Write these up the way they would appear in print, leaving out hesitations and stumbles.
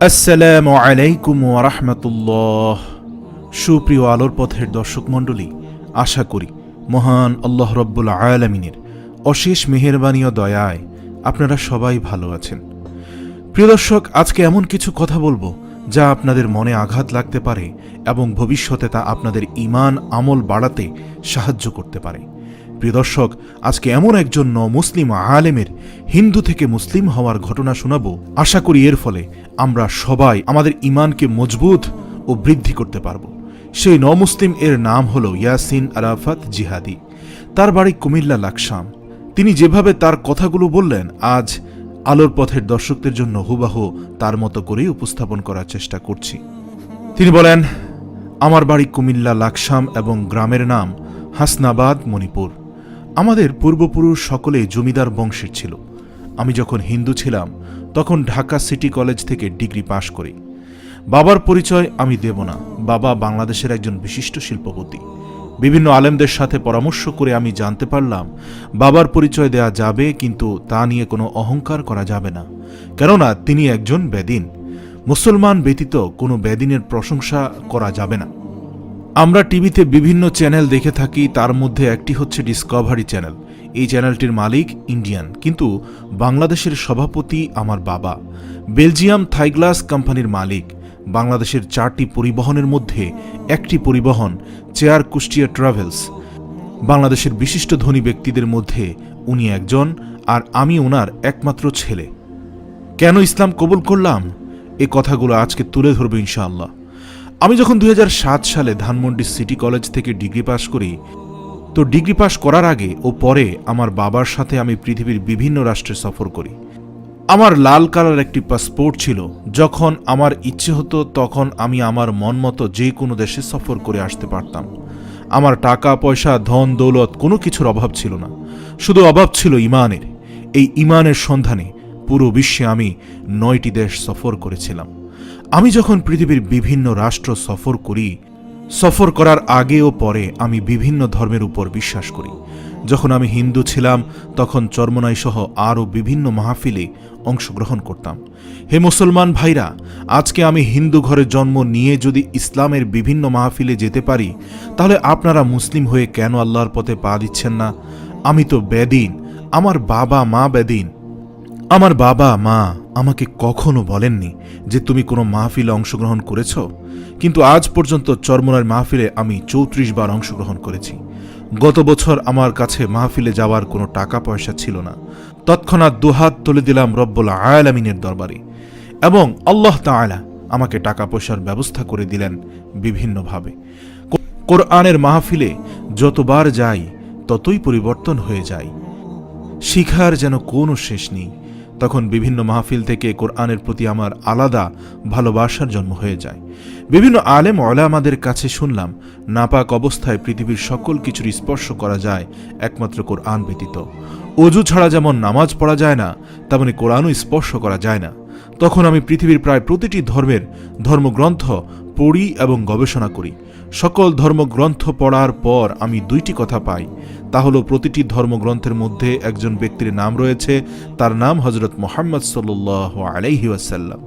আসসালামু আলাইকুম ওয়া রাহমাতুল্লাহ। সুপ্রিয় আলোর পথের দর্শক মণ্ডলী, আশা করি মহান আল্লাহ রব্বুল আলামিনের অশেষ মেহেরবানি ও দয়ায় আপনারা সবাই ভালো আছেন। প্রিয় দর্শক, আজকে এমন কিছু কথা বলবো যা আপনাদের মনে আঘাত লাগতে পারে এবং ভবিষ্যতে তা আপনাদের ঈমান আমল বাড়াতে সাহায্য করতে পারে। প্রিয় দর্শক, আজকে এমন একজন মুসলিম আলেমের হিন্দু থেকে মুসলিম হওয়ার ঘটনা শোনাবো। আশা করি এর ফলে আমরা সবাই আমাদের ঈমানকে মজবুত ও বৃদ্ধি করতে পারব। সেই মুসলিম এর নাম হলো ইয়াসিন আরাফাত জিহাদি। তার বাড়ি কুমিল্লা লাকসাম। তিনি যেভাবে তার কথাগুলো বললেন, আজ আলোর পথের দর্শকদের জন্য হুবাহু তার মতো করেই উপস্থাপন করার চেষ্টা করছি। তিনি বলেন, আমার বাড়ি কুমিল্লা লাকসাম এবং গ্রামের নাম হাসনাবাদ, মণিপুর। আমাদের পূর্বপুরুষ সকলে জমিদার বংশের ছিল। আমি যখন হিন্দু ছিলাম তখন ঢাকা সিটি কলেজ থেকে ডিগ্রি পাশ করি। বাবার পরিচয় আমি দেব না। বাবা বাংলাদেশের একজন বিশিষ্ট শিল্পপতি। বিভিন্ন আলেমদের সাথে পরামর্শ করে আমি জানতে পারলাম বাবার পরিচয় দেয়া যাবে, কিন্তু তা নিয়ে কোনো অহংকার করা যাবে না, কেননা তিনি একজন বেদিন। মুসলমান ব্যতীত কোনো বেদিনের প্রশংসা করা যাবে না। আমরা টিভিতে বিভিন্ন চ্যানেল দেখে থাকি, তার মধ্যে একটি হচ্ছে ডিসকভারি চ্যানেল। এই চ্যানেলটির মালিক ইন্ডিয়ান, কিন্তু বাংলাদেশের সভাপতি আমার বাবা। বেলজিয়াম থাইগ্লাস কোম্পানির মালিক। বাংলাদেশের 4টি পরিবহনের মধ্যে একটি পরিবহন চেয়ার কুষ্টিয়া ট্রাভেলস। বাংলাদেশের বিশিষ্ট ধনী ব্যক্তিদের মধ্যে উনি একজন, আর আমি ওনার একমাত্র ছেলে। কেন ইসলাম কবুল করলাম, এ কথাগুলো আজকে তুলে ধরবো ইনশাআল্লাহ। আমি যখন 2007 সালে ধানমন্ডি সিটি কলেজ থেকে ডিগ্রি পাশ করি, তো ডিগ্রি পাশ করার আগে ও পরে আমার বাবার সাথে আমি পৃথিবীর বিভিন্ন রাষ্ট্রে সফর করি। আমার লাল কালার একটি পাসপোর্ট ছিল। যখন আমার ইচ্ছে হতো তখন আমি আমার মন মতো যে কোনো দেশে সফর করে আসতে পারতাম। আমার টাকা পয়সা ধন দৌলত কোনো কিছুর অভাব ছিল না, শুধু অভাব ছিল ঈমানের। এই ঈমানের সন্ধানে পুরো বিশ্বে আমি 9টি দেশ সফর করেছিলাম। আমি যখন পৃথিবীর বিভিন্ন রাষ্ট্র সফর করি, সফর করার আগে ও পরে আমি বিভিন্ন ধর্মের উপর বিশ্বাস করি। যখন আমি হিন্দু ছিলাম তখন চরমনাই সহ আরও বিভিন্ন মাহফিলে অংশগ্রহণ করতাম। হে মুসলমান ভাইরা, আজকে আমি হিন্দু ঘরে জন্ম নিয়ে যদি ইসলামের বিভিন্ন মাহফিলে যেতে পারি, তাহলে আপনারা মুসলিম হয়ে কেন আল্লাহর পথে পা দিচ্ছেন না? আমি তো বেদিন, আমার বাবা মা বেদিন। আমার বাবা মা আমাকে কখনো বলেননি যে তুমি কোনো মাহফিলে অংশগ্রহণ করেছ, কিন্তু আজ পর্যন্ত চরমনার মাহফিলে আমি 34 বার অংশগ্রহণ করেছি। গত বছর আমার কাছে মাহফিলে যাওয়ার কোনো টাকা পয়সা ছিল না। তৎক্ষণাৎ দুহাত তুলে দিলাম রব্বুল আলামিনের দরবারে, এবং আল্লাহ তাআলা আমাকে টাকা পয়সার ব্যবস্থা করে দিলেন বিভিন্নভাবে। কোরআনের মাহফিলে যতবার যাই ততই পরিবর্তন হয়ে যায়। শিখার যেন কোনো শেষ নেই। তখন বিভিন্ন মাহফিল থেকে কোরআনের প্রতি আমার আলাদা ভালোবাসার জন্ম হয়ে যায়। বিভিন্ন আলেম ওলামাদের কাছে শুনলাম, নাপাক অবস্থায় পৃথিবীর সকল কিছুর স্পর্শ করা যায় একমাত্র কোরআন ব্যতীত। অজু ছাড়া যেমন নামাজ পড়া যায় না, তেমনি কোরআনও স্পর্শ করা যায় না। তখন আমি পৃথিবীর প্রায় প্রতিটি ধর্মের ধর্মগ্রন্থ পড়ি এবং গবেষণা করি। সকল ধর্মগ্রন্থ পড়ার পর আমি 2টি কথা পাই। তা হলো, প্রতিটি ধর্মগ্রন্থের মধ্যে একজন ব্যক্তির নাম রয়েছে, তার নাম হযরত মুহাম্মদ সাল্লাল্লাহু আলাইহি ওয়াসাল্লাম।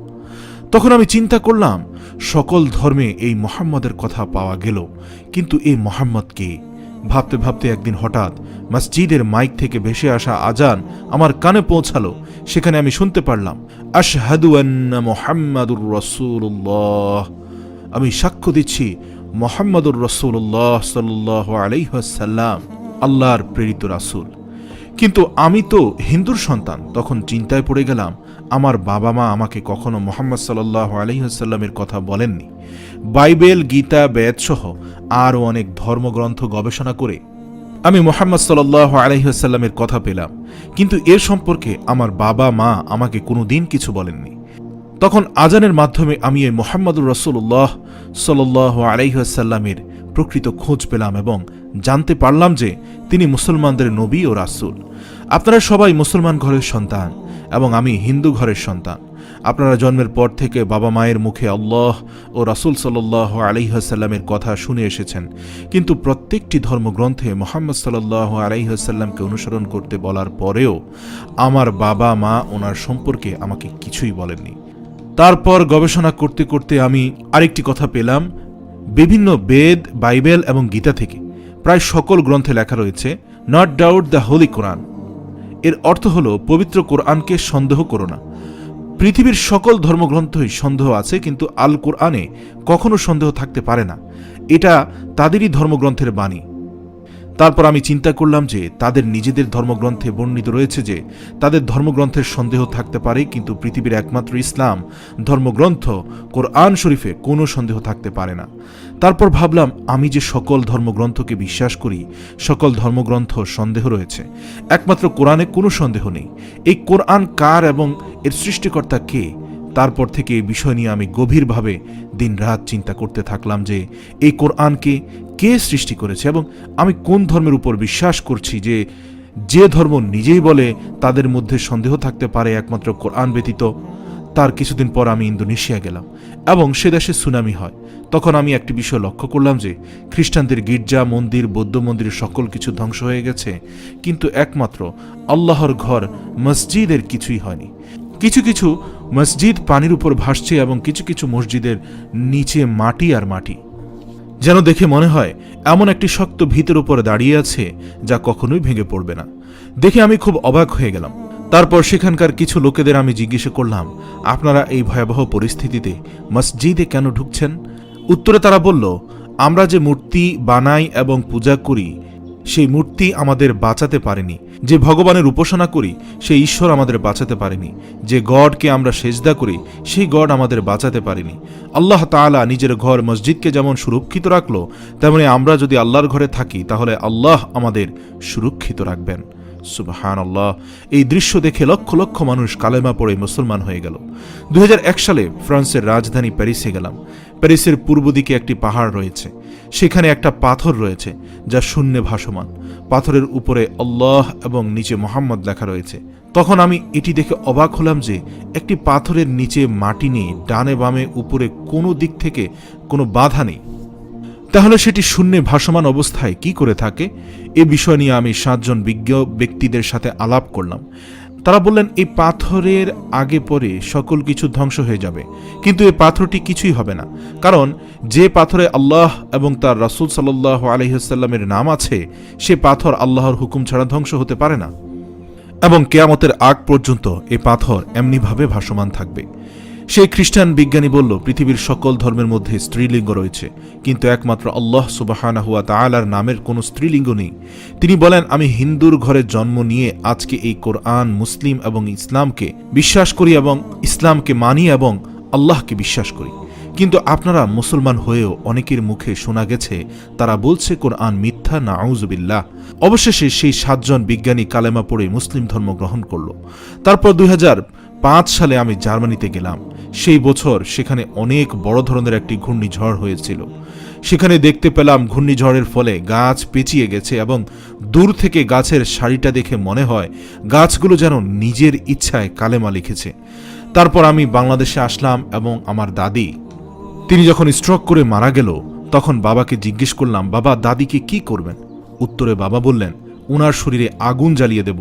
তখন আমি চিন্তা করলাম, সকল ধর্মে এই মুহাম্মদের কথা পাওয়া গেল, কিন্তু এই মুহাম্মদ কে? ভাবতে ভাবতে একদিন হঠাৎ মসজিদের মাইক থেকে ভেসে আসা আজান আমার কানে পৌঁছালো। সেখানে আমি শুনতে পারলাম, আশহাদু আন্না মুহাম্মাদুর রাসূলুল্লাহ। আমি সাক্ষ্য দিচ্ছি মুহাম্মাদুর রাসূলুল্লাহ সাল্লাল্লাহু আলাইহি ওয়াসাল্লাম আল্লাহর প্রেরিত রাসূল। কিন্তু আমি তো হিন্দুর সন্তান। তখন চিন্তায় পড়ে গেলাম, আমার বাবা মা আমাকে কখনো মুহাম্মদ সাল্লাল্লাহু আলাইহি ওয়াসাল্লামের কথা বলেননি। বাইবেল, গীতা, বেদ সহ আরও অনেক ধর্মগ্রন্থ গবেষণা করে আমি মুহাম্মদ সাল্লাল্লাহু আলাইহি ওয়াসাল্লামের কথা পেলাম, কিন্তু এর সম্পর্কে আমার বাবা মা আমাকে কোনোদিন কিছু বলেননি। তখন আজানের মাধ্যমে আমি এই মুহাম্মদুর রাসূলুল্লাহ সাল্লাল্লাহু আলাইহি ওয়াসাল্লামের প্রকৃত খোঁজ পেলাম এবং জানতে পারলাম যে তিনি মুসলমানদের নবী ও রাসূল। আপনারা সবাই মুসলমান ঘরের সন্তান এবং আমি হিন্দু ঘরের সন্তান। আপনারা জন্মের পর থেকে বাবা মায়ের মুখে আল্লাহ ও রাসূল সাল্লাল্লাহু আলাইহি ওয়াসাল্লামের কথা শুনে এসেছেন, কিন্তু প্রত্যেকটি ধর্মগ্রন্থে মুহাম্মদ সাল্লাল্লাহু আলাইহি ওয়াসাল্লামকে অনুসরণ করতে বলার পরেও আমার বাবা মা ওনার সম্পর্কে আমাকে কিছুই বলেননি। তারপর গবেষণা করতে করতে আমি আরেকটি কথা পেলাম, বিভিন্ন বেদ, বাইবেল এবং গীতা থেকে প্রায় সকল গ্রন্থে লেখা রয়েছে নট ডাউট দ্য হোলি কোরআন। এর অর্থ হল পবিত্র কোরআনকে সন্দেহ করো না। পৃথিবীর সকল ধর্মগ্রন্থই সন্দেহ আছে, কিন্তু আল কোরআনে কখনো সন্দেহ থাকতে পারে না। এটা তাদেরই ধর্মগ্রন্থের বাণী। তারপর আমি চিন্তা করলাম যে তাদের নিজেদের ধর্মগ্রন্থে বর্ণিত রয়েছে যে তাদের ধর্মগ্রন্থের সন্দেহ থাকতে পারে, কিন্তু পৃথিবীর একমাত্র ইসলাম ধর্মগ্রন্থ কোরআন শরীফে কোনো সন্দেহ থাকতে পারে না। তারপর ভাবলাম, আমি যে সকল ধর্মগ্রন্থকে বিশ্বাস করি, সকল ধর্মগ্রন্থ সন্দেহ রয়েছে, একমাত্র কোরআনে কোনো সন্দেহ নেই। এই কোরআন কার এবং এর সৃষ্টিকর্তা কে? তারপর থেকে এই বিষয় নিয়ে আমি গভীরভাবে দিনরাত চিন্তা করতে থাকলাম যে এই কোরআনকে কে সৃষ্টি করেছে এবং আমি কোন ধর্মের উপর বিশ্বাস করছি, যে ধর্ম নিজেই বলে তাদের মধ্যে সন্দেহ থাকতে পারে একমাত্র কোরআন ব্যতীত। তার কিছুদিন পর আমি ইন্দোনেশিয়া গেলাম এবং সে দেশে সুনামি হয়। তখন আমি একটি বিষয় লক্ষ্য করলাম যে খ্রিস্টানদের গির্জা, মন্দির, বৌদ্ধ মন্দির সকল কিছু ধ্বংস হয়ে গেছে, কিন্তু একমাত্র আল্লাহর ঘর মসজিদের কিছুই হয়নি। কিছু কিছু মসজিদ পানির উপর ভাসছে এবং কিছু কিছু মসজিদের নিচে মাটি আর মাটি, যেন দেখে মনে হয় এমন একটি শক্ত ভিতের উপর দাঁড়িয়ে আছে যা কখনোই ভেঙে পড়বে না। দেখে আমি খুব অবাক হয়ে গেলাম। তারপর সেখানকার কিছু লোকেদের আমি জিজ্ঞেস করলাম, আপনারা এই ভয়াবহ পরিস্থিতিতে মসজিদে কেন ঢুকছেন? উত্তরে তারা বলল, আমরা যে মূর্তি বানাই এবং পূজা করি সেই মূর্তি আমাদের বাঁচাতে পারেনি, যে ভগবানের উপাসনা করি সেই ঈশ্বর আমাদের বাঁচাতে পারেনি, যে গডকে আমরা সেজদা করি সেই গড আমাদের বাঁচাতে পারেনি। আল্লাহ তাআলা নিজের ঘর মসজিদকে যেমন সুরক্ষিত রাখলো, তেমনি আমরা যদি আল্লাহর ঘরে থাকি তাহলে আল্লাহ আমাদের সুরক্ষিত রাখবেন। সুবহানাল্লাহ। এই দৃশ্য দেখে লক্ষ লক্ষ মানুষ কালেমা পড়ে মুসলমান হয়ে গেল। 2001 সালে ফ্রান্সের রাজধানী প্যারিসে গেলাম। প্যারিসের পূর্ব দিকে একটি পাহাড় রয়েছে, সেখানে একটা পাথর রয়েছে যা শূন্যে ভাসমান। পাথরের উপরে আল্লাহ এবং নিচে মোহাম্মদ লেখা রয়েছে। তখন আমি এটি দেখে অবাক হলাম যে একটি পাথরের নিচে মাটি নেই, ডানে বামে উপরে কোনো দিক থেকে কোনো বাধা নেই, তাহলে সেটি শূন্যে ভাসমান অবস্থায় কি করে থাকে? এ বিষয় নিয়ে আমি 7 জন বিজ্ঞ ব্যক্তিদের সাথে আলাপ করলাম। তারা বললেন, এই পাথরের আগে পরে সকল কিছু ধ্বংস হয়ে যাবে, কিন্তু এই পাথরটি কিছুই হবে না, কারণ যে পাথরে আল্লাহ এবং তার রাসূল সাল্লাল্লাহু আলাইহি ওয়াসাল্লামের নাম আছে সে পাথর আল্লাহর হুকুম ছাড়া ধ্বংস হতে পারে না, এবং কিয়ামতের আগ পর্যন্ত এই পাথর এমনিভাবে ভাসমান থাকবে। সেই খ্রিস্টান বিজ্ঞানী বলল, পৃথিবীর সকল ধর্মের মধ্যে স্ত্রীলিঙ্গ রয়েছে, কিন্তু একমাত্র আল্লাহ সুবহানাহু ওয়া তাআলার নামের কোনো স্ত্রীলিঙ্গ নেই। তিনি বলেন, আমি হিন্দুর ঘরে জন্ম নিয়ে আজকে এই কোরআন, মুসলিম এবং ইসলামকে বিশ্বাস করি এবং ইসলামকে মানি এবং আল্লাহকে বিশ্বাস করি, কিন্তু আপনারা মুসলমান হয়েও অনেকের মুখে শোনা গেছে তারা বলছে কোরআন মিথ্যা, নাউযুবিল্লাহ। অবশেষে সেই 7 জন বিজ্ঞানী কালেমা পড়ে মুসলিম ধর্ম গ্রহণ করল। তারপর 2005 সালে আমি জার্মানিতে গেলাম। সেই বছর সেখানে অনেক বড় ধরনের একটি ঘূর্ণিঝড় হয়েছিল। সেখানে দেখতে পেলাম ঘূর্ণিঝড়ের ফলে গাছ পেঁচিয়ে গেছে এবং দূর থেকে গাছের সারিটা দেখে মনে হয় গাছগুলো যেন নিজের ইচ্ছায় কালেমা লিখেছে। তারপর আমি বাংলাদেশে আসলাম এবং আমার দাদি, তিনি যখন স্ট্রোক করে মারা গেল তখন বাবাকে জিজ্ঞেস করলাম, বাবা দাদিকে কি করবেন? উত্তরে বাবা বললেন, উনার শরীরে আগুন জ্বালিয়ে দেব।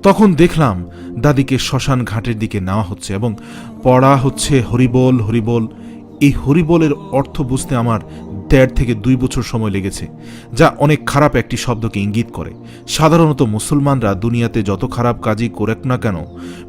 তখন দেখলাম দাদিকে শ্মশান ঘাটের দিকে নেওয়া হচ্ছে এবং পড়া হচ্ছে হরিবোল হরিবোল। এই হরিবোলের অর্থ বুঝতে আমার 1.5 থেকে 2 বছর সময় লেগেছে, যা অনেক খারাপ একটি শব্দকে ইঙ্গিত করে। সাধারণত মুসলমানরা দুনিয়াতে যত খারাপ কাজই করুক না কেন,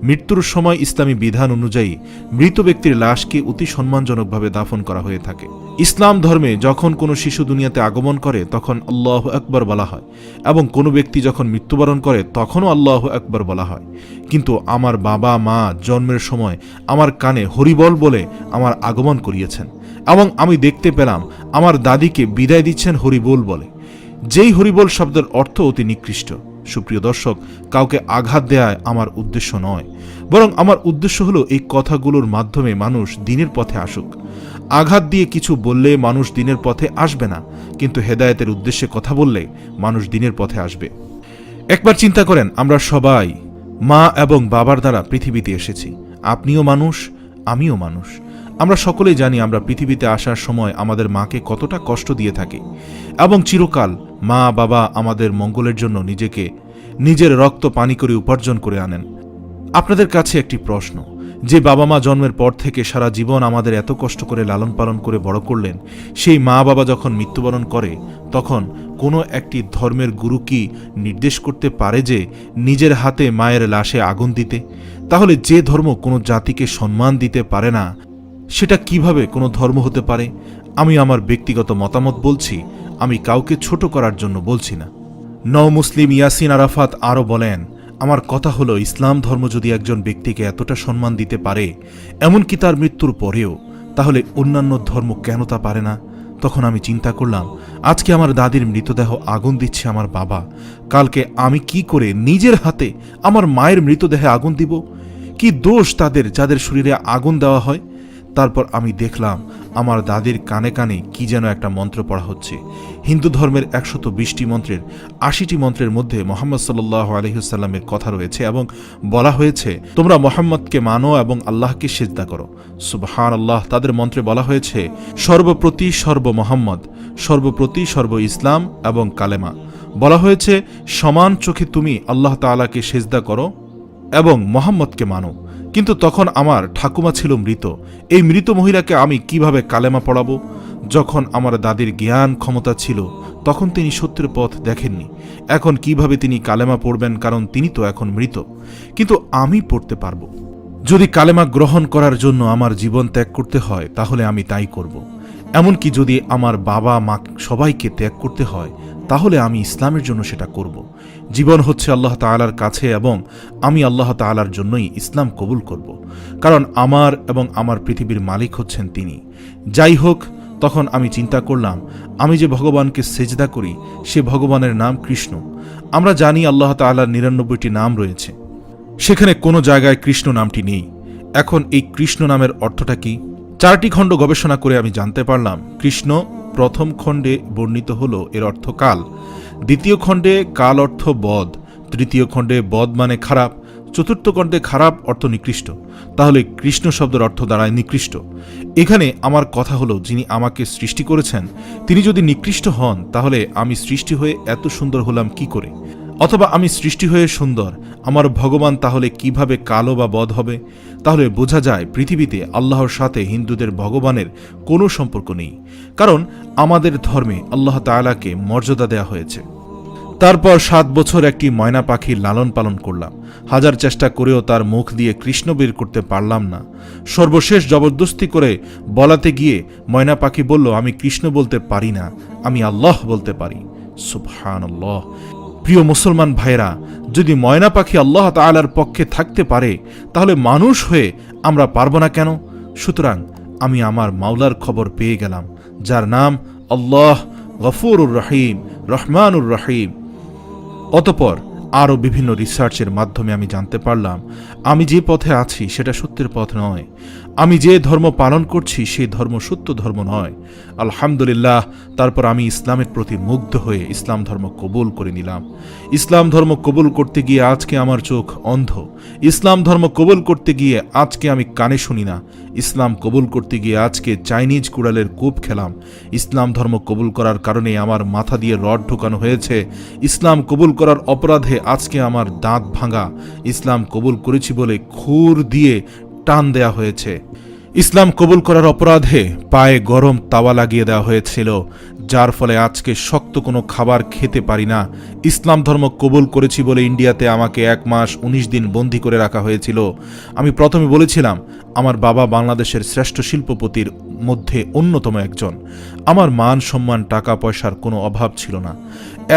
মৃত্যুর সময় ইসলামী বিধান অনুযায়ী মৃত ব্যক্তির লাশকে অতি সম্মানজনকভাবে দাফন করা হয়ে থাকে। ইসলাম ধর্মে যখন কোনো শিশু দুনিয়াতে আগমন করে তখন আল্লাহু আকবার বলা হয়, এবং কোনো ব্যক্তি যখন মৃত্যুবরণ করে তখনও আল্লাহু আকবার বলা হয়। কিন্তু আমার বাবা মা জন্মের সময় আমার কানে হরিবল বলে আমার আগমন করিয়েছেন, এবং আমি দেখতে পেলাম আমার দাদিকে বিদায় দিচ্ছেন হরিবোল বলে, যেই হরিবোল শব্দের অর্থ অতি নিকৃষ্ট। সুপ্রিয় দর্শক, কাউকে আঘাত দেয়া আমার উদ্দেশ্য নয়, বরং আমার উদ্দেশ্য হলো এই কথাগুলোর মাধ্যমে মানুষ দ্বীনের পথে আসুক। আঘাত দিয়ে কিছু বললে মানুষ দ্বীনের পথে আসবে না, কিন্তু হেদায়েতের উদ্দেশ্যে কথা বললে মানুষ দ্বীনের পথে আসবে। একবার চিন্তা করেন, আমরা সবাই মা এবং বাবার দ্বারা পৃথিবীতে এসেছি। আপনিও মানুষ, আমিও মানুষ। আমরা সকলেই জানি আমরা পৃথিবীতে আসার সময় আমাদের মাকে কতটা কষ্ট দিয়ে থাকি, এবং চিরকাল মা বাবা আমাদের মঙ্গলের জন্য নিজের রক্ত পানি করে উপার্জন করে আনেন। আপনাদের কাছে একটি প্রশ্ন, যে বাবা মা জন্মের পর থেকে সারা জীবন আমাদের এত কষ্ট করে লালন পালন করে বড় করলেন, সেই মা বাবা যখন মৃত্যুবরণ করে তখন কোনো একটি ধর্মের গুরু কি নির্দেশ করতে পারে যে নিজের হাতে মায়ের লাশে আগুন দিতে? তাহলে যে ধর্ম কোনো জাতিকে সম্মান দিতে পারে না, সেটা কিভাবে কোনো ধর্ম হতে পারে? আমি আমার ব্যক্তিগত মতামত বলছি, আমি কাউকে ছোট করার জন্য বলছি না। মুসলিম ইয়াসিন আরাফাত আরও বলেন, আমার কথা হলো, ইসলাম ধর্ম যদি একজন ব্যক্তিকে এতটা সম্মান দিতে পারে, এমনকি তার মৃত্যুর পরেও, তাহলে অন্যান্য ধর্ম কেন তা পারে না? তখন আমি চিন্তা করলাম, আজকে আমার দাদির মৃতদেহ আগুন দিচ্ছে আমার বাবা, কালকে আমি কি করে নিজের হাতে আমার মায়ের মৃতদেহে আগুন দিব? কি দোষ তাদের যাদের শরীরে আগুন দেওয়া হয়? তারপর আমি দেখলাম আমার দাদির কানে কানে কি যেন একটা মন্ত্র পড়া হচ্ছে। হিন্দু ধর্মের 120টি মন্ত্রের 80টি মন্ত্রের মধ্যে মোহাম্মদ সাল্লাল্লাহু আলাইহি ওয়াসাল্লামের কথা রয়েছে এবং বলা হয়েছে, তোমরা মোহাম্মদকে মানো এবং আল্লাহকে সিজদা করো। সুবহানাল্লাহ। তাদের মন্ত্রে বলা হয়েছে, সর্বপ্রতি সর্ব মোহাম্মদ, সর্বপ্রতি সর্ব ইসলাম এবং কালেমা। বলা হয়েছে, সমান চোখে তুমি আল্লাহ তাআলাকে সিজদা করো এবং মোহাম্মদকে মানো। কিন্তু তখন আমার ঠাকুমা ছিল মৃত, এই মৃত মহিলাকে আমি কিভাবে কালেমা পড়াবো? যখন আমার দাদির জ্ঞান ক্ষমতা ছিল তখন তিনি সত্যের পথ দেখেননি, এখন কিভাবে তিনি কালেমা পড়বেন? কারণ তিনি তো এখন মৃত। কিন্তু আমি পড়তে পারবো। যদি কালেমা গ্রহণ করার জন্য আমার জীবন ত্যাগ করতে হয় তাহলে আমি তাই করব। এমনকি যদি আমার বাবা মা সবাইকে ত্যাগ করতে হয় তাহলে আমি ইসলামের জন্য সেটা করব। জীবন হচ্ছে আল্লাহ তাআলার কাছে এবং আমি আল্লাহ তাআলার জন্যই ইসলাম কবুল করব, কারণ আমার এবং আমার পৃথিবীর মালিক হচ্ছেন তিনি। যাই হোক, তখন আমি চিন্তা করলাম, আমি যে ভগবানকে সেজদা করি সে ভগবানের নাম কৃষ্ণ। আমরা জানি আল্লাহ তাআলার 99টি নাম রয়েছে, সেখানে কোনো জায়গায় কৃষ্ণ নামটি নেই। এখন এই কৃষ্ণ নামের অর্থটা কি? 4টি খণ্ড গবেষণা করে আমি জানতে পারলাম, কৃষ্ণ প্রথম খণ্ডে বর্ণিত হলো এর অর্থ কাল, দ্বিতীয় খণ্ডে কাল অর্থ বদ, তৃতীয় খণ্ডে বদ মানে খারাপ, চতুর্থ খণ্ডে খারাপ অর্থ নিকৃষ্ট। তাহলে কৃষ্ণ শব্দের অর্থ দাঁড়ায় নিকৃষ্ট। এখানে আমার কথা হলো, যিনি আমাকে সৃষ্টি করেছেন তিনি যদি নিকৃষ্ট হন তাহলে আমি সৃষ্টি হয়ে এত সুন্দর হলাম কি করে? অথবা আমি সৃষ্টি হয়ে সুন্দর, আমার ভগবান তাহলে কিভাবে কালো বা বদ হবে? তাহলে বোঝা যায় পৃথিবীতে আল্লাহর সাথে হিন্দুদের ভগবানের কোনো সম্পর্ক নেই, কারণ আমাদের ধর্মে আল্লাহ তাআলাকে মর্যাদা দেওয়া হয়েছে। তারপর 7 বছর একটি ময়না পাখির লালন পালন করলাম, হাজার চেষ্টা করেও তার মুখ দিয়ে কৃষ্ণ বের করতে পারলাম না। সর্বশেষ জবরদস্তি করে বলাতে গিয়ে ময়না পাখি বলল, আমি কৃষ্ণ বলতে পারি না, আমি আল্লাহ বলতে পারি। সুবহানাল্লাহ। প্রিয় মুসলমান ভাইরা, যদি ময়না পাখি আল্লাহ তাআলার পক্ষে থাকতে পারে তাহলে মানুষ হয়ে আমরা পারব না কেন? সুতরাং আমি আমার মাওলার খবর পেয়ে গেলাম, যার নাম আল্লাহ, গফুরুর রহিম, রহমানুর রহিম। অতঃপর আরও বিভিন্ন রিসার্চের মাধ্যমে আমি জানতে পারলাম, আমি যে পথে আছি সেটা সত্যের পথ নয়, আমি যে ধর্ম পালন করছি সেই ধর্ম সত্য ধর্ম নয়। আলহামদুলিল্লাহ। তারপর আমি ইসলামের প্রতি মুগ্ধ হয়ে ইসলাম ধর্ম কবুল করে নিলাম। ইসলাম ধর্ম কবুল করতে গিয়ে আজকে আমার চোখ অন্ধ, ইসলাম ধর্ম কবুল করতে গিয়ে আজকে আমি কানে শুনি না, ইসলাম কবুল করতে গিয়ে আজকে চাইনিজ কুড়ালের কূপ খেলাম, ইসলাম ধর্ম কবুল করার কারণে আমার মাথা দিয়ে রড ঢোকানো হয়েছে, ইসলাম কবুল করার অপরাধে আজকে আমার দাঁত ভাঙা, ইসলাম কবুল করেছি বলে খুর দিয়ে টান দেয়া হয়েছে, ইসলাম কবুল করার অপরাধে পায়ে গরম তাওয়া লাগিয়ে দেওয়া হয়েছিল, যার ফলে আজকে শক্ত কোনো খাবার খেতে পারি না। ইসলাম ধর্ম কবুল করেছি বলে ইন্ডিয়াতে আমাকে 1 মাস 19 দিন বন্দী করে রাখা হয়েছিল। আমি প্রথমে বলেছিলাম আমার বাবা বাংলাদেশের শ্রেষ্ঠ শিল্পপতির মধ্যে অন্যতম একজন, আমার মান সম্মান টাকা পয়সার কোনো অভাব ছিল না।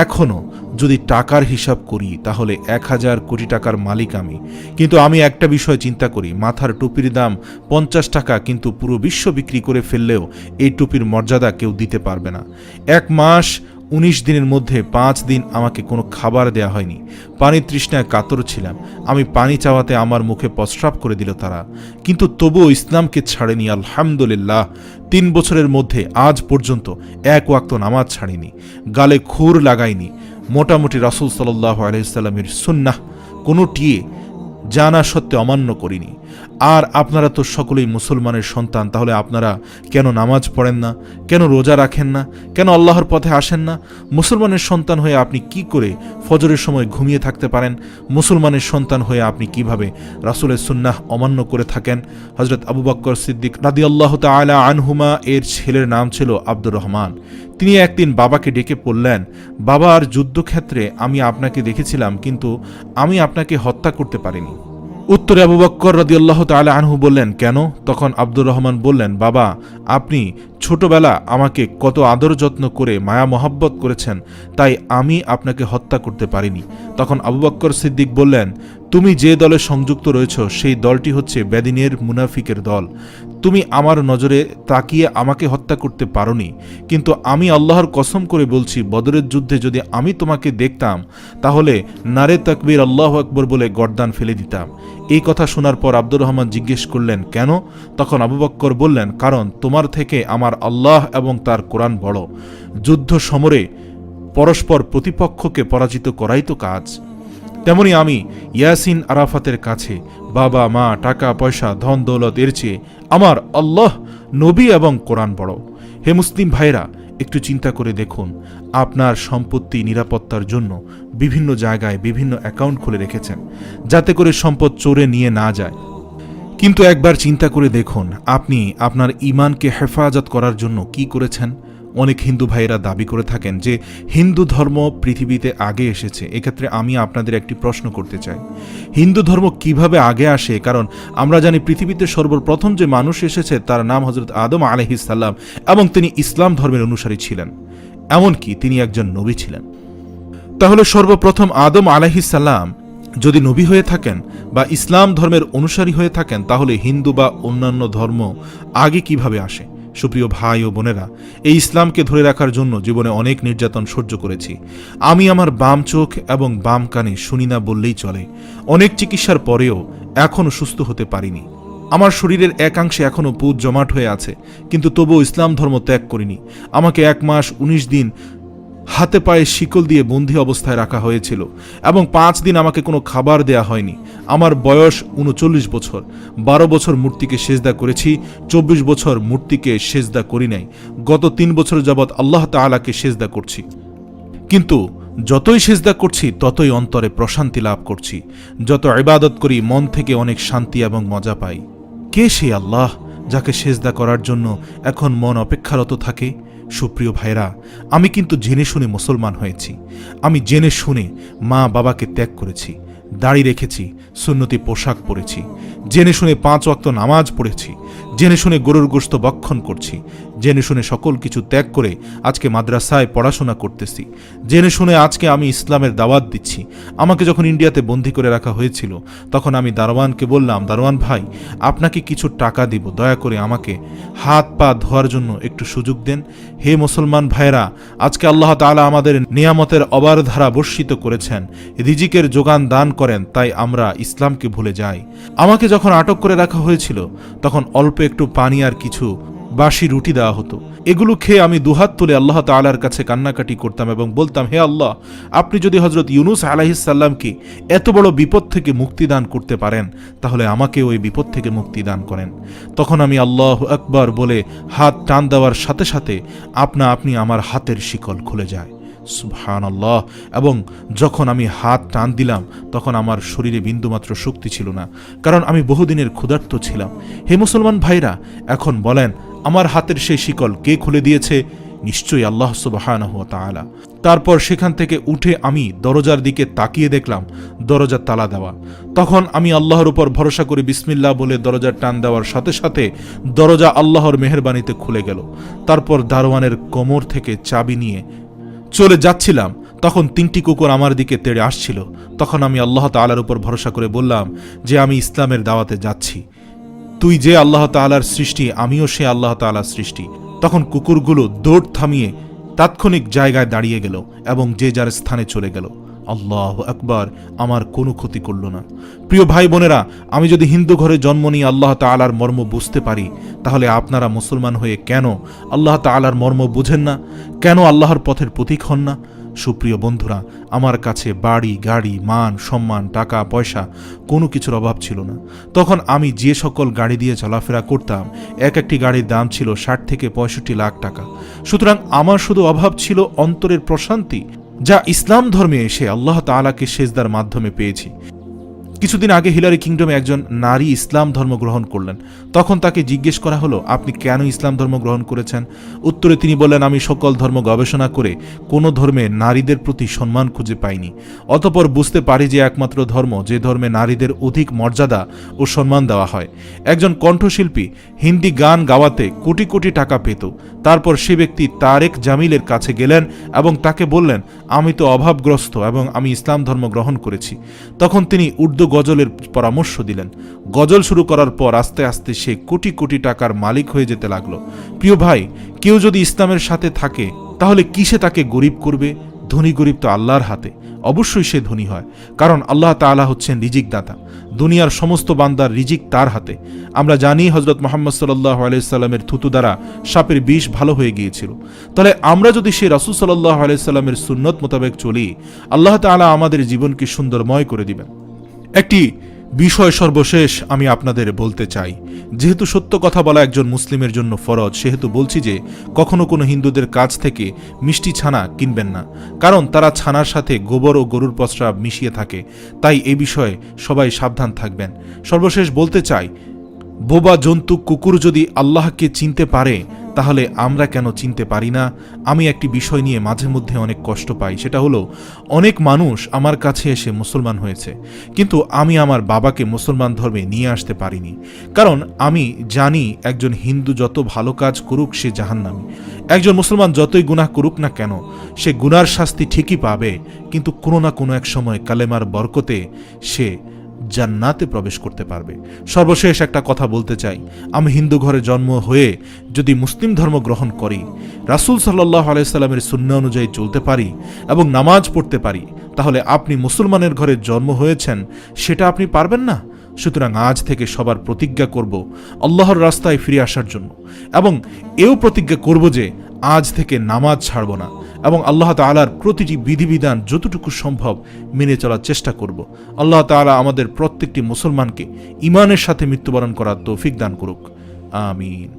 এখনও যদি টাকার হিসাব করি তাহলে 1000 কোটি টাকার মালিক আমি। কিন্তু আমি একটা বিষয় চিন্তা করি, মাথার টুপির দাম 50 টাকা, কিন্তু পুরো বিশ্ব বিক্রি করে ফেললেও এই টুপির মর্যাদা কেউ দিতে পারবে না। 1 মাস 19 দিনের মধ্যে 5 দিন আমাকে কোনো খাবার দেয়া হয়নি, পানির তৃষ্ণায় কাতর ছিলাম, আমি পানি চাওয়াতে আমার মুখে প্রস্রাব করে দিল তারা, কিন্তু তবুও ইসলামকে ছাড়েনি। আলহামদুলিল্লাহ। 3 বছরের মধ্যে আজ পর্যন্ত 1 ওয়াক্ত নামাজ ছাড়িনি, গালে খুর লাগাইনি, মোটামুটি রাসূল সাল্লাল্লাহু আলাইহি ওয়াসাল্লামের সুন্নাহ কোনোটিয়ে জানা সত্ত্বে অমান্য করিনি। আর আপনারা তো সকলেই মুসলমানের সন্তান, তাহলে আপনারা কেন নামাজ পড়েন না, কেন রোজা রাখেন না, কেন আল্লাহর পথে আসেন না? মুসলমানের সন্তান হয়ে আপনি কি করে ফজরের সময় ঘুমিয়ে থাকতে পারেন? মুসলমানের সন্তান হয়ে আপনি কিভাবে রাসূলের সুন্নাহ অমান্য করে থাকেন? হযরত আবু বকর সিদ্দিক রাদিয়াল্লাহু তাআলা আনহুমা এর ছেলের নাম ছিল আব্দুর রহমান। তিনি একদিন বাবাকে ডেকে বললেন, বাবা, আর যুদ্ধক্ষেত্রে আমি আপনাকে দেখেছিলাম, কিন্তু আমি আপনাকে হত্যা করতে পারিনি। উত্তরে আবু বকর রাদিয়াল্লাহু তাআলা আনহু বললেন, কেন? তখন আব্দুর রহমান বললেন, বাবা, আপনি ছোটবেলা আমাকে কত আদর যত্ন করে মায়া মহাব্বত করেছেন, তাই আমি আপনাকে হত্যা করতে পারিনি। তখন আবু বকর সিদ্দিক বললেন, তুমি যে দলে সংযুক্ত রয়েছ সেই দলটি হচ্ছে বেদিনের মুনাফিকের দল। তুমি আমার নজরে তাকিয়ে আমাকে হত্যা করতে পারোনি, কিন্তু আমি আল্লাহর কসম করে বলছি, বদরের যুদ্ধে যদি আমি তোমাকে দেখতাম তাহলে নারে তাকবীর আল্লাহু আকবার বলে গর্দান ফেলে দিতাম। এই কথা শোনার পর আব্দুর রহমান জিজ্ঞেস করলেন, কেন? তখন আবু বকর বললেন, কারণ তোমার থেকে আমার আল্লাহ এবং তার কোরআন বড়। যুদ্ধ সমরে পরস্পর প্রতিপক্ষকে পরাজিত করাই তো কাজ। তেমনি আমি ইয়াসিন আরাফাতের কাছে বাবা, মা, টাকা পয়সা, ধন দৌলত এর চেয়ে আমার আল্লাহ, নবী এবং কোরআন বড়। হে মুসলিম ভাইরা, একটু চিন্তা করে দেখুন, আপনার সম্পত্তি নিরাপত্তার জন্য বিভিন্ন জায়গায় বিভিন্ন অ্যাকাউন্ট খুলে রেখেছেন, যাতে করে সম্পদ চোরে নিয়ে না যায়। কিন্তু একবার চিন্তা করে দেখুন, আপনি আপনার ঈমানকে হেফাজত করার জন্য কি করেছেন? অনেক হিন্দু ভাইয়েরা দাবি করে থাকেন যে হিন্দু ধর্ম পৃথিবীতে আগে এসেছে। এক্ষেত্রে আমি আপনাদের একটি প্রশ্ন করতে চাই, হিন্দু ধর্ম কিভাবে আগে আসে? কারণ আমরা জানি পৃথিবীতে সর্বপ্রথম যে মানুষ এসেছে তার নাম হযরত আদম আলাইহিস সালাম, এবং তিনি ইসলাম ধর্মের অনুসারী ছিলেন, এমনকি তিনি একজন নবী ছিলেন। তাহলে সর্বপ্রথম আদম আলাইহিস সালাম যদি নবী হয়ে থাকেন বা ইসলাম ধর্মের অনুসারী হয়ে থাকেন, তাহলে হিন্দু বা অন্যান্য ধর্ম আগে কিভাবে আসে? সুপ্রিয় ভাই ও বোনেরা, এই ইসলামকে ধরে রাখার জন্য জীবনে অনেক নির্যাতন সহ্য করেছি। আমি আমার বাম চোখ এবং বাম কানে শুনি না বললেই চলে। অনেক চিকিৎসার পরেও এখনও সুস্থ হতে পারিনি। আমার শরীরের একাংশে এখনও পুঁজ জমাট হয়ে আছে, কিন্তু তবুও ইসলাম ধর্ম ত্যাগ করিনি। আমাকে 1 মাস 19 দিন হাতে পায়ে শিকল দিয়ে বন্দী অবস্থায় রাখা হয়েছিল এবং 5 দিন আমাকে কোনো খাবার দেয়া হয়নি। আমার বয়স 39 বছর। 12 বছর মূর্তিকে সেজদা করেছি, 24 বছর মূর্তিকে সেজদা করি নাই। গত 3 বছর যাবৎ আল্লাহ তাআলাকে সেজদা করছি, কিন্তু যতই সেজদা করছি ততই অন্তরে প্রশান্তি লাভ করছি। যত ইবাদত করি মন থেকে অনেক শান্তি এবং মজা পাই। কে সেই আল্লাহ যাকে সেজদা করার জন্য এখন মন অপেক্ষারত থাকে? সুপ্রিয় ভাইরা, আমি কিন্তু জেনে শুনে মুসলমান হয়েছি। আমি জেনে শুনে মা বাবাকে ত্যাগ করেছি, দাড়ি রেখেছি, সুন্নতি পোশাক পরেছি, জেনে শুনে 5 ওয়াক্ত নামাজ পড়েছি, জেনে শুনে গরুর গোশত ভক্ষণ করছি, জেনে শুনে সকল কিছু ত্যাগ করে আজকে মাদ্রাসায় পড়াশোনা করতেছি, জেনে শুনে আজকে আমি ইসলামের দাওয়াত দিচ্ছি। আমাকে যখন ইন্ডিয়াতে বন্দী করে রাখা হয়েছিল, তখন আমি দারোয়ানকে বললাম, দারোয়ান ভাই, আপনাকে কিছু টাকা দিব, দয়া করে আমাকে হাত পা ধোয়ার জন্য একটু সুযোগ দেন। হে মুসলমান ভাইরা, আজকে আল্লাহ তাআলা আমাদের নিয়ামতের অবার ধারা বর্ষিত করেছেন, রিজিকের যোগান দান করেন, তাই আমরা ইসলামকে ভুলে যাই। আমাকে যখন আটক করে রাখা হয়েছিল, তখন অল্প একটু পানি আর কিছু বাসি রুটি দেওয়া হতো। এগুলো খেয়ে আমি দুহাত তুলে আল্লাহ তাআলার কাছে কান্নাকাটি করতাম এবং বলতাম, হে আল্লাহ, আপনি যদি হযরত ইউনুস আলাইহিস সালামকে এত বড় বিপদ থেকে মুক্তি দান করতে পারেন, তাহলে আমাকে ওই বিপদ থেকে মুক্তি দান করেন। তখন আমি আল্লাহু আকবার বলে হাত টান দেওয়ার সাথে সাথে আপনা আপনি আমার হাতের শিকল খুলে যায়। সুবহানাল্লাহ। এবং যখন আমি হাত টান দিলাম, তখন আমার শরীরে বিন্দুমাত্র শক্তি ছিল না, কারণ আমি বহুদিনের ক্ষুধার্ত ছিলাম। হে মুসলমান ভাইরা, এখন বলেন, আমার হাতের সেই শিকল কে খুলে দিয়েছে? নিশ্চয়ই আল্লাহ সুবহানাহু ওয়া তাআলা। তারপর সেখান থেকে উঠে আমি দরজার দিকে তাকিয়ে দেখলাম দরজা তালা দেওয়া। তখন আমি আল্লাহর উপর ভরসা করে বিসমিল্লাহ বলে দরজার টান দেওয়ার সাথে সাথে দরজা আল্লাহর মেহেরবানিতে খুলে গেল। তারপর দারোয়ানের কোমর থেকে চাবি নিয়ে চলে যাচ্ছিলাম, তখন 3টি কুকুর আমার দিকে তেড়ে আসছিল। তখন আমি আল্লাহ তাআলার উপর ভরসা করে বললাম যে আমি ইসলামের দাওয়াতে যাচ্ছি। তুই যে আল্লাহ তাআলার সৃষ্টি, আমিও সে আল্লাহ তাআলার সৃষ্টি। তখন কুকুরগুলো দৌড় থামিয়ে তাৎক্ষণিক জায়গায় দাঁড়িয়ে গেল এবং যে যার স্থানে চলে গেল। আল্লাহু আকবার, আমার কোনো ক্ষতি করল না। প্রিয় ভাই বোনেরা, আমি যদি হিন্দু ঘরে জন্ম নিয়ে আল্লাহ তাআলার মর্ম বুঝতে পারি, তাহলে আপনারা মুসলমান হয়ে কেন আল্লাহ তাআলার মর্ম বুঝেন না? কেন আল্লাহর পথের প্রতীক হন না? সুপ্রিয় বন্ধুরা, আমার কাছে বাড়ি, গাড়ি, মান, সম্মান, টাকা পয়সা কোনো কিছুর অভাব ছিল না। তখন আমি যে সকল গাড়ি দিয়ে চলাফেরা করতাম, এক একটি গাড়ির দাম ছিল 60 থেকে 65 লাখ টাকা। সুতরাং আমার শুধু অভাব ছিল অন্তরের প্রশান্তি, যা ইসলাম ধর্মে এসে আল্লাহ তাআলাকে সেজদার মাধ্যমে পেয়েছি। কিছুদিন আগে হিলারি কিংডমে একজন নারী ইসলাম ধর্ম গ্রহণ করলেন। তখন তাকে জিজ্ঞেস করা হলো, আপনি কেন ইসলাম ধর্ম গ্রহণ করেছেন? উত্তরে তিনি বললেন, আমি সকল ধর্ম গবেষণা করে কোনো ধর্মে নারীদের প্রতি সম্মান খুঁজে পাইনি। অতঃপর বুঝতে পারি যে একমাত্র ধর্ম যে ধর্মে নারীদের অধিক মর্যাদা ও সম্মান দেওয়া হয়। একজন কণ্ঠশিল্পী হিন্দি গান গাওয়াতে কোটি কোটি টাকা পেত। তারপর সে ব্যক্তি তারেক জামিলের কাছে গেলেন এবং তাকে বললেন, আমি তো অভাবগ্রস্ত এবং আমি ইসলাম ধর্ম গ্রহণ করেছি। তখন তিনি উর্দু গজলের পরামর্শ দিলেন। গজল শুরু করার পর আস্তে আস্তে সে কোটি কোটি টাকার মালিক হয়ে যেতে লাগলো। প্রিয় ভাই, কেউ যদি ইসলামের সাথে থাকে তাহলে কিসে তাকে গরিব করবে? ধনী গরিব তো আল্লাহর হাতে। অবশ্যই সে ধনী হয়, কারণ আল্লাহ তাআলা হচ্ছেন রিজিক দাতা। দুনিয়ার সমস্ত বান্দার রিজিক তার হাতে। আমরা জানি হযরত মুহাম্মদ সাল্লাল্লাহু আলাইহি সাল্লামের থুতু দ্বারা সাপের বিষ ভালো হয়ে গিয়েছিল। তাহলে আমরা যদি সেই রাসূল সাল্লাল্লাহু আলাইহি সাল্লামের সুন্নত মোতাবেক চলি, আল্লাহ তাআলা আমাদের জীবনকে সুন্দরময় করে দিবেন। একটি বিষয় সর্বশেষ আমি আপনাদের বলতে চাই। যেহেতু সত্য কথা বলা একজন মুসলিমের জন্য ফরজ, সেহেতু বলছি যে কখনো কোনো হিন্দুদের কাছ থেকে মিষ্টি ছানা কিনবেন না, কারণ তারা ছানার সাথে গোবর ও গরুর প্রস্রাব মিশিয়ে থাকে। তাই এ বিষয়ে সবাই সাবধান থাকবেন। সর্বশেষ বলতে চাই, বোবা জন্তু কুকুর যদি আল্লাহকে চিনতে পারে, তাহলে আমরা কেন চিনতে পারি না? আমি একটি বিষয় নিয়ে মাঝে মধ্যে অনেক কষ্ট পাই। সেটা হলো, অনেক মানুষ আমার কাছে এসে মুসলমান হয়েছে, কিন্তু আমি আমার বাবাকে মুসলমান ধর্মে নিয়ে আসতে পারিনি। কারণ আমি জানি একজন হিন্দু যত ভালো কাজ করুক সে জাহান্নামী, একজন মুসলমান যতই গুনাহ করুক না কেন সে গুনার শাস্তি ঠিকই পাবে, কিন্তু কোনো না কোনো এক সময় কালেমার বরকতে সে জান্নাতে প্রবেশ করতে পারবে। সর্বশেষ একটা কথা বলতে চাই, আমি হিন্দু ঘরে জন্ম হয়ে যদি মুসলিম ধর্ম গ্রহণ করি, রাসূল সাল্লাল্লাহু আলাইহি সাল্লামের সুন্নাহ অনুযায়ী চলতে পারি এবং নামাজ পড়তে পারি, তাহলে আপনি মুসলমানের ঘরে জন্ম হয়েছেন সেটা আপনি পারবেন না? সুতরাং আজ থেকে সবার প্রতিজ্ঞা করব আল্লাহর রাস্তায় ফিরে আসার জন্য, এবং এও প্রতিজ্ঞা করব যে আজ থেকে নামাজ ছাড়ব না এবং আল্লাহ তাআলার প্রতিটি বিধিবিধান যতটুকু সম্ভব মেনে চলার চেষ্টা করব। আল্লাহ তাআলা আমাদের প্রত্যেকটি মুসলমানকে ঈমানের সাথে মৃত্যুবরণ করার তৌফিক দান করুক। আমিন।